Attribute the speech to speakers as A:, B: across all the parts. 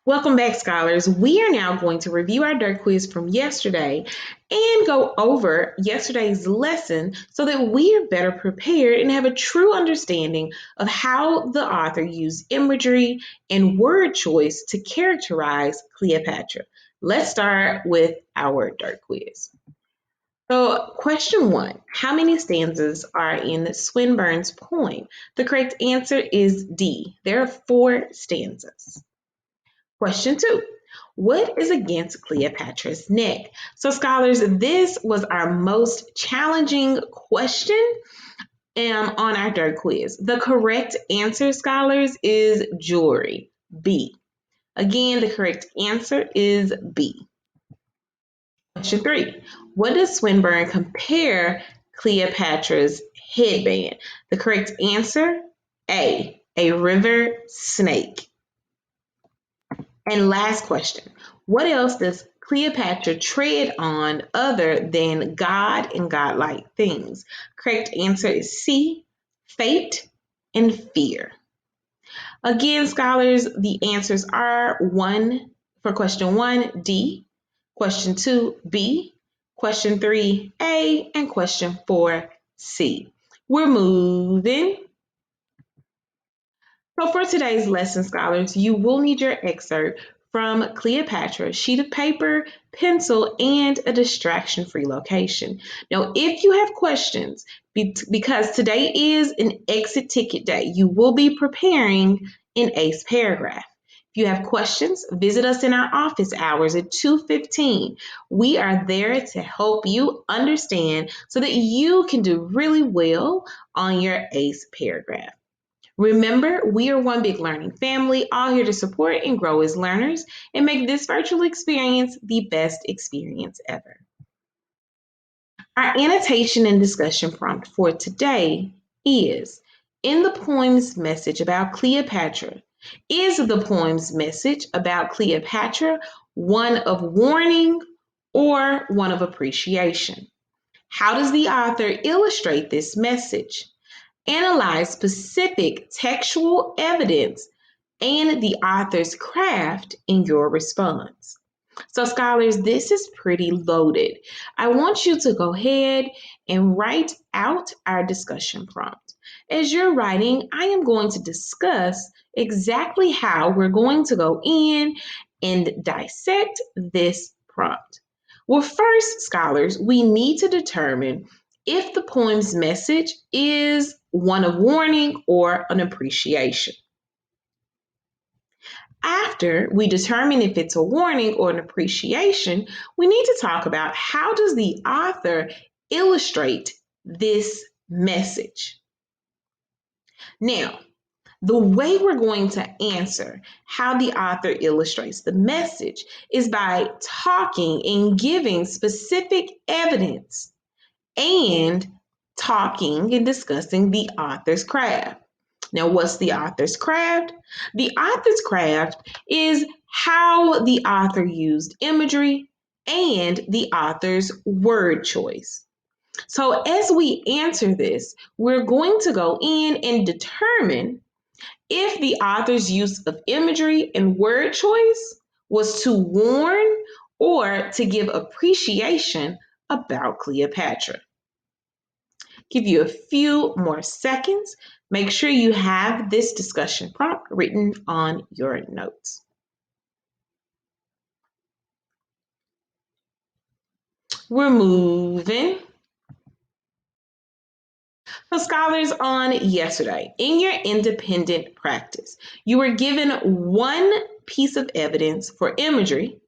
A: Welcome back, scholars. We are now going to review our dirt quiz from yesterday and go over yesterday's lesson so that we are better prepared and have a true understanding of how the author used imagery and word choice to characterize Cleopatra. Let's start with our dirt quiz. So, question one: how many stanzas are in Swinburne's poem? The correct answer is D. There are four stanzas. Question two: what is against Cleopatra's neck? So, scholars, this was our most challenging question on our dirt quiz. The correct answer, scholars, is jewelry, B. Again, the correct answer is B. Question three: what does Swinburne compare Cleopatra's headband? The correct answer, a river snake. And last question: what else does Cleopatra tread on other than God and godlike things? Correct answer is C, fate and fear. Again, scholars, the answers are one for question one, D, question two, B, question three, A, and question four, C. We're moving. So for today's lesson, scholars, you will need your excerpt from Cleopatra, a sheet of paper, pencil, and a distraction-free location. Now, if you have questions, because today is an exit ticket day, you will be preparing an ACE paragraph. If you have questions, visit us in our office hours at 2:15. We are there to help you understand so that you can do really well on your ACE paragraph. Remember, we are one big learning family, all here to support and grow as learners and make this virtual experience the best experience ever. Our annotation and discussion prompt for today is: in the poem's message about Cleopatra, is the poem's message about Cleopatra one of warning or one of appreciation? How does the author illustrate this message? Analyze specific textual evidence and the author's craft in your response. So, scholars, this is pretty loaded. I want you to go ahead and write out our discussion prompt. As you're writing, I am going to discuss exactly how we're going to go in and dissect this prompt. Well, first, scholars, we need to determine if the poem's message is one of warning or an appreciation. After we determine if it's a warning or an appreciation, we need to talk about how does the author illustrate this message. Now, the way we're going to answer how the author illustrates the message is by talking and giving specific evidence and talking and discussing the author's craft. Now, what's the author's craft? The author's craft is how the author used imagery and the author's word choice. So, as we answer this, we're going to go in and determine if the author's use of imagery and word choice was to warn or to give appreciation about Cleopatra. Give you a few more seconds. Make sure you have this discussion prompt written on your notes. We're moving. So, scholars, on yesterday, in your independent practice, you were given one piece of evidence for imagery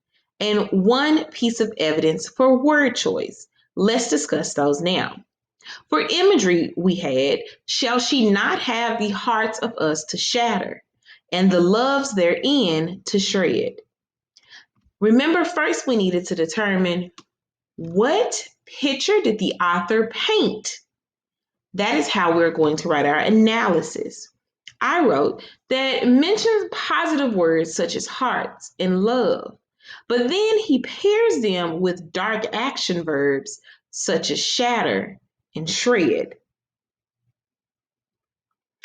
A: and one piece of evidence for word choice. Let's discuss those now. For imagery, we had, shall she not have the hearts of us to shatter, and the loves therein to shred? Remember, first we needed to determine what picture did the author paint. That is how we're going to write our analysis. I wrote that mentions positive words such as hearts and love, but then he pairs them with dark action verbs such as shatter and shred.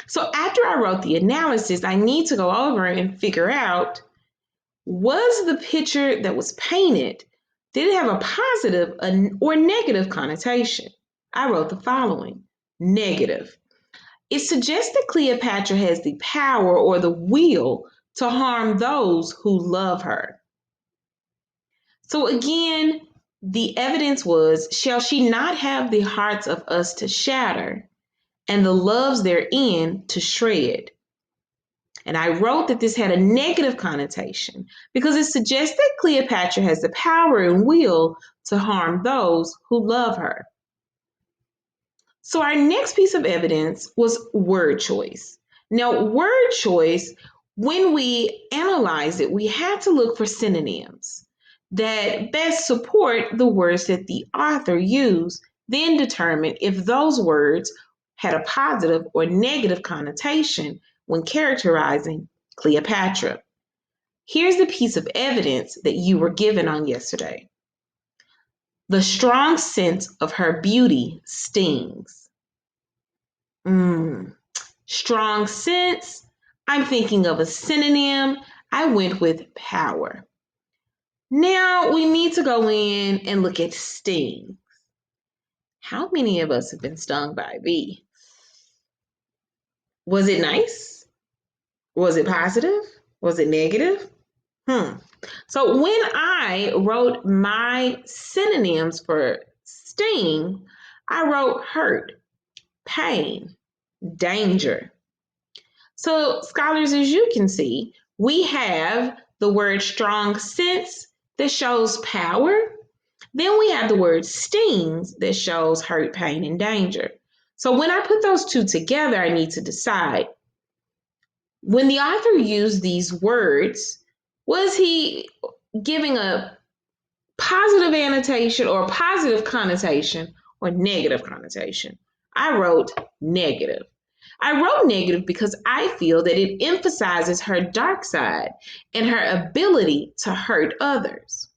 A: So after I wrote the analysis, I need to go over and figure out Was the picture that was painted, did it have a positive or negative connotation? I wrote the following: negative. It suggests that Cleopatra has the power or the will to harm those who love her. So again, the evidence was, shall she not have the hearts of us to shatter, and the loves therein to shred? And I wrote that this had a negative connotation because it suggests that Cleopatra has the power and will to harm those who love her. So our next piece of evidence was word choice. Now, word choice, when we analyze it, we had to look for synonyms that best support the words that the author used, then determine if those words had a positive or negative connotation when characterizing Cleopatra. Here's the piece of evidence that you were given on yesterday. The strong sense of her beauty stings. Strong sense. I'm thinking of a synonym. I went with power. Now we need to go in and look at sting. How many of us have been stung by a bee? Was it nice? Was it positive? Was it negative? So when I wrote my synonyms for sting, I wrote hurt, pain, danger. So scholars, as you can see, we have the word strong sense that shows power. Then we have the word stings that shows hurt, pain, and danger. So when I put those two together, I need to decide, when the author used these words, was he giving a positive annotation or positive connotation or negative connotation? I wrote negative. I wrote negative because I feel that it emphasizes her dark side and her ability to hurt others.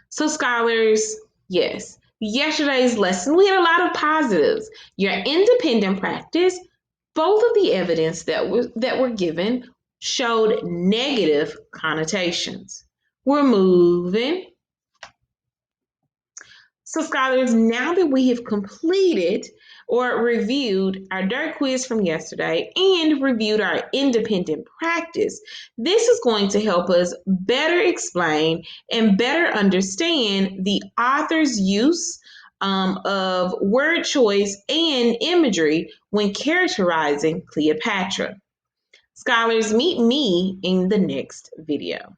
A: So scholars, yes, yesterday's lesson, we had a lot of positives. Your independent practice, both of the evidence that were given showed negative connotations. We're moving. So scholars, now that we have completed or reviewed our dirt quiz from yesterday and reviewed our independent practice, this is going to help us better explain and better understand the author's use of word choice and imagery when characterizing Cleopatra. Scholars, meet me in the next video.